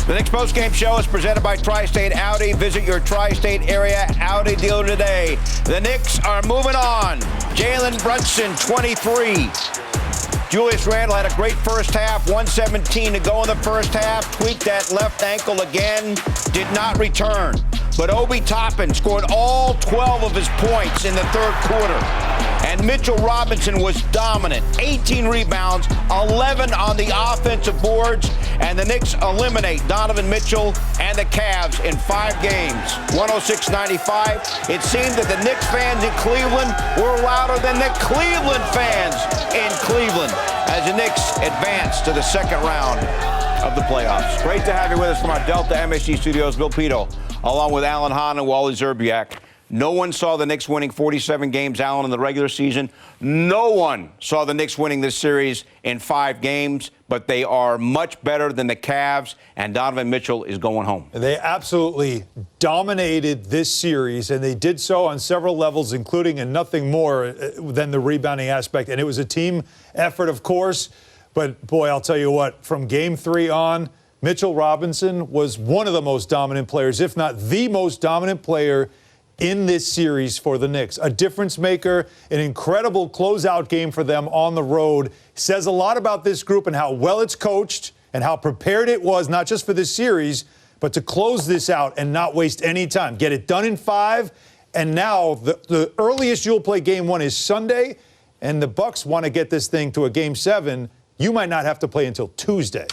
The Knicks postgame show is presented by Tri-State Audi. Visit your Tri-State area Audi dealer today. The Knicks are moving on. Jalen Brunson, 23. Julius Randle had a great first half, 1:17 to go in the first half. Tweaked that left ankle again, did not return. But Obi Toppin scored all 12 of his points in the third quarter. And Mitchell Robinson was dominant. 18 rebounds, 11 on the offensive boards. And the Knicks eliminate Donovan Mitchell and the Cavs in 5 games. 106-95. It seemed that the Knicks fans in Cleveland were louder than the Cleveland fans in Cleveland as the Knicks advance to the second round of the playoffs. Great to have you with us from our Delta MSG studios. Bill Pito, along with Alan Hahn and Wally Zerbiak. No one saw the Knicks winning 47 games, Alan, in the regular season. No one saw the Knicks winning this series in 5 games, but they are much better than the Cavs, and Donovan Mitchell is going home. They absolutely dominated this series, and they did so on several levels, including and nothing more than the rebounding aspect. And it was a team effort, of course, but, boy, I'll tell you what, from Game 3 on, Mitchell Robinson was one of the most dominant players, if not the most dominant player in this series for the Knicks. A difference maker, an incredible closeout game for them on the road. Says a lot about this group and how well it's coached and how prepared it was, not just for this series, but to close this out and not waste any time. Get it done in 5, and now the earliest you'll play Game 1 is Sunday, and the Bucks want to get this thing to a Game 7. You might not have to play until Tuesday.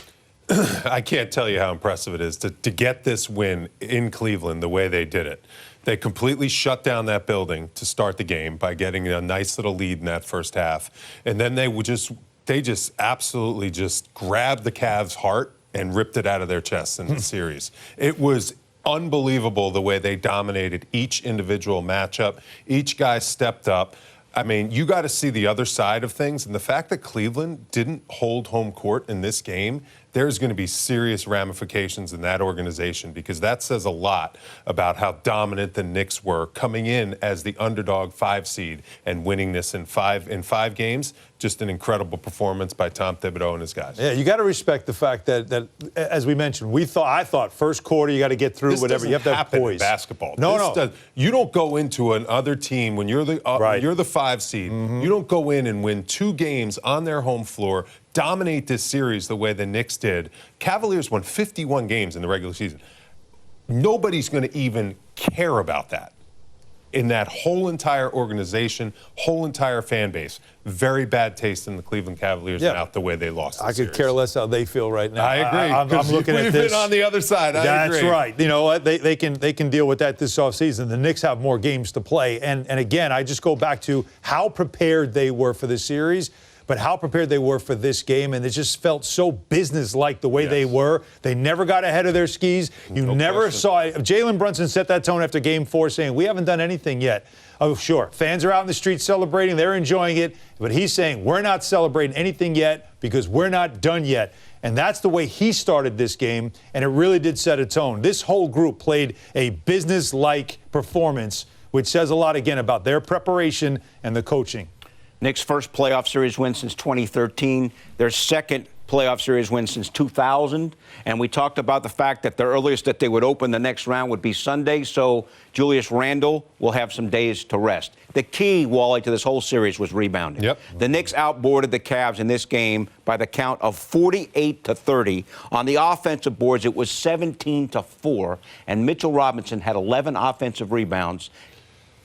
I can't tell you how impressive it is to get this win in Cleveland the way they did it. They completely shut down that building to start the game by getting a nice little lead in that first half. And then they just absolutely just grabbed the Cavs' heart and ripped it out of their chests in the series. It was unbelievable the way they dominated each individual matchup. Each guy stepped up. I mean, you got to see the other side of things. And the fact that Cleveland didn't hold home court in this game, there's going to be serious ramifications in that organization, because that says a lot about how dominant the Knicks were coming in as the underdog 5 seed and winning this in 5 games. Just an incredible performance by Tom Thibodeau and his guys. Yeah, you got to respect the fact that as we mentioned, I thought first quarter you got to get through this whatever. You have to have poise. In basketball. No. You don't go into another team when you're the 5 seed. Mm-hmm. You don't go in and win 2 games on their home floor, dominate this series the way the Knicks did. Cavaliers won 51 games in the regular season. Nobody's going to even care about that in that whole entire organization, whole entire fan base. Very bad taste in the Cleveland Cavaliers about the way they lost the series. I could care less how they feel right now. I agree. I'm looking at this. We've been on the other side. I agree. That's right. You know what? They can deal with that this offseason. The Knicks have more games to play. And again, I just go back to how prepared they were for the series, but how prepared they were for this game. And it just felt so business-like the way they were. They never got ahead of their skis. You never saw it. Jalen Brunson set that tone after Game 4 saying, we haven't done anything yet. Oh, sure. Fans are out in the streets celebrating. They're enjoying it. But he's saying, we're not celebrating anything yet because we're not done yet. And that's the way he started this game, and it really did set a tone. This whole group played a business-like performance, which says a lot, again, about their preparation and the coaching. Knicks' first playoff series win since 2013, their second playoff series win since 2000. And we talked about the fact that the earliest that they would open the next round would be Sunday, so Julius Randle will have some days to rest. The key, Wally, to this whole series was rebounding. Yep. The Knicks outboarded the Cavs in this game by the count of 48-30. On the offensive boards, it was 17-4, and Mitchell Robinson had 11 offensive rebounds,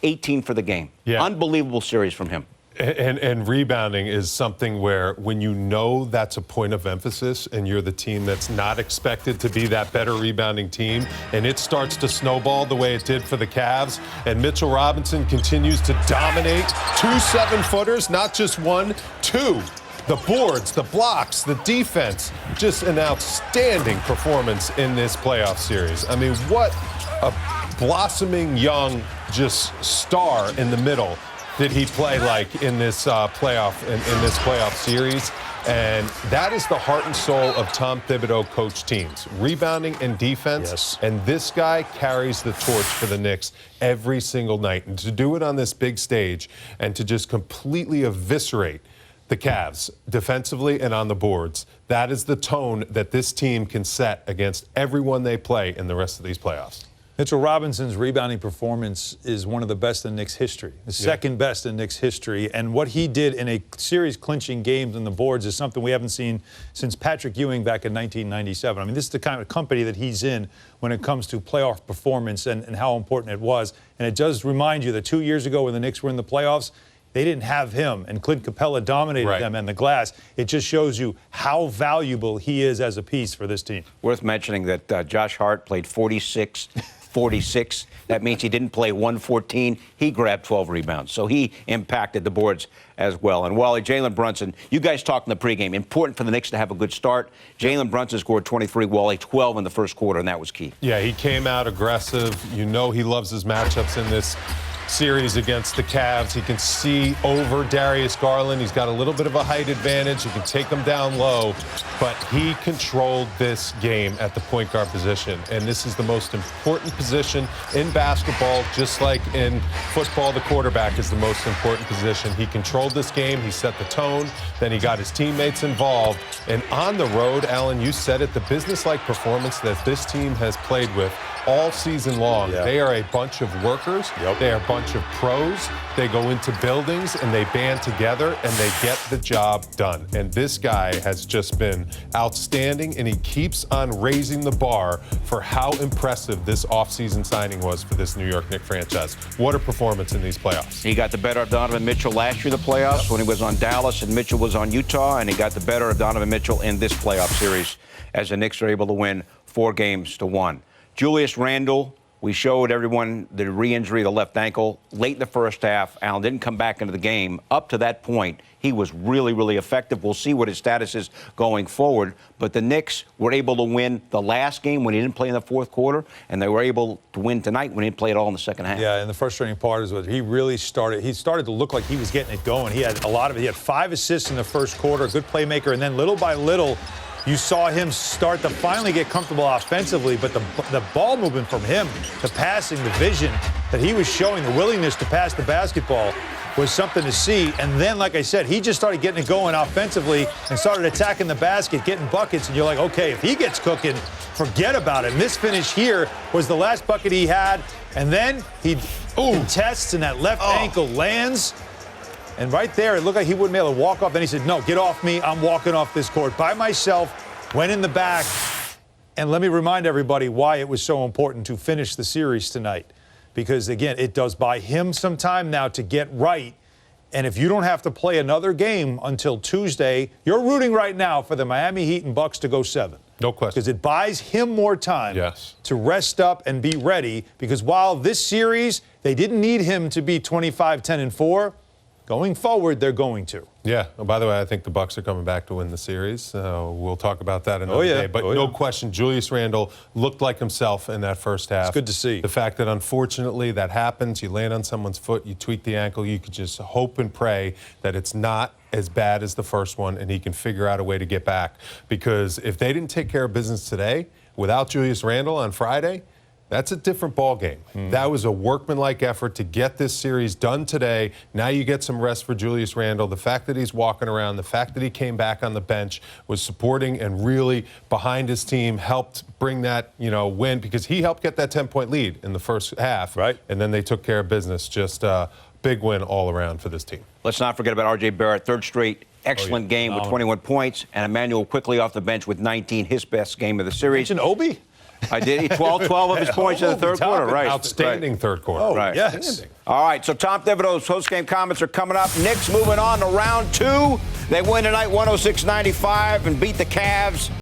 18 for the game. Yeah. Unbelievable series from him. And rebounding is something where when you know that's a point of emphasis and you're the team that's not expected to be that better rebounding team, and it starts to snowball the way it did for the Cavs, and Mitchell Robinson continues to dominate 2 7-footers, not just 1, 2. The boards, the blocks, the defense, just an outstanding performance in this playoff series. I mean, what a blossoming young just star in the middle did he play like in this playoff in this playoff series. And that is the heart and soul of Tom Thibodeau coach teams, rebounding and defense. Yes. And this guy carries the torch for the Knicks every single night. And to do it on this big stage and to just completely eviscerate the Cavs, defensively and on the boards. That is the tone that this team can set against everyone they play in the rest of these playoffs. Mitchell Robinson's rebounding performance is one of the best in Knicks history, the second best in Knicks history. And what he did in a series-clinching game on the boards is something we haven't seen since Patrick Ewing back in 1997. I mean, this is the kind of company that he's in when it comes to playoff performance and how important it was. And it does remind you that 2 years ago when the Knicks were in the playoffs, they didn't have him, and Clint Capella dominated them and the glass. It just shows you how valuable he is as a piece for this team. Worth mentioning that Josh Hart played 46. That means he didn't play 114. He grabbed 12 rebounds. So he impacted the boards as well. And Wally, Jalen Brunson, you guys talked in the pregame. Important for the Knicks to have a good start. Jalen Brunson scored 23, Wally 12 in the first quarter, and that was key. Yeah, he came out aggressive. You know he loves his matchups in this series against the Cavs. He can see over Darius Garland. He's got a little bit of a height advantage. He can take him down low, but he controlled this game at the point guard position. And this is the most important position in basketball, just like in football, the quarterback is the most important position. He controlled this game. He set the tone. Then he got his teammates involved. And on the road, Alan, you said it, the business-like performance that this team has played with all season long. They are a bunch of workers. They are a bunch of pros. They go into buildings and they band together and they get the job done. And this guy has just been outstanding, and he keeps on raising the bar for how impressive this offseason signing was for this New York Knicks franchise. What a performance in these playoffs. He got the better of Donovan Mitchell last year in the playoffs when he was on Dallas and Mitchell was on Utah, and he got the better of Donovan Mitchell in this playoff series as the Knicks are able to win 4-1. Julius Randle, we showed everyone the re-injury of the left ankle late in the first half. Allen didn't come back into the game. Up to that point, he was really, really effective. We'll see what his status is going forward. But the Knicks were able to win the last game when he didn't play in the fourth quarter, and they were able to win tonight when he didn't play at all in the second half. Yeah, and the frustrating part is that he really started to look like he was getting it going. He had a lot of it. He had 5 assists in the first quarter, a good playmaker, and then little by little, you saw him start to finally get comfortable offensively, but the ball movement from him, the passing, the vision that he was showing, the willingness to pass the basketball was something to see. And then, like I said, he just started getting it going offensively and started attacking the basket, getting buckets. And you're like, okay, if he gets cooking, forget about it. And this finish here was the last bucket he had. And then he contests and that left ankle lands. And right there, it looked like he wouldn't be able to walk off. Then he said, no, get off me. I'm walking off this court by myself. Went in the back. And let me remind everybody why it was so important to finish the series tonight. Because, again, it does buy him some time now to get right. And if you don't have to play another game until Tuesday, you're rooting right now for the Miami Heat and Bucks to go 7. No question. Because it buys him more time to rest up and be ready. Because while this series, they didn't need him to be 25-10-4, going forward, they're going to. Yeah. Oh, by the way, I think the Bucks are coming back to win the series. We'll talk about that another day. But no question, Julius Randle looked like himself in that first half. It's good to see. The fact that, unfortunately, that happens. You land on someone's foot, you tweak the ankle. You could just hope and pray that it's not as bad as the first one and he can figure out a way to get back. Because if they didn't take care of business today, without Julius Randle on Friday, that's a different ball game. That was a workmanlike effort to get this series done today. Now you get some rest for Julius Randle. The fact that he's walking around, the fact that he came back on the bench, was supporting and really behind his team, helped bring that, win, because he helped get that 10-point lead in the first half. Right. And then they took care of business. Just a big win all around for this team. Let's not forget about R.J. Barrett, third straight excellent game with 21 points, and Emmanuel quickly off the bench with 19, his best game of the series. And Obi? I did. 12 of his points in the third quarter. Right. Outstanding third quarter. Oh, right. Yes. All right, so Tom Thibodeau's post-game comments are coming up. Knicks moving on to round 2. They win tonight 106-95 and beat the Cavs.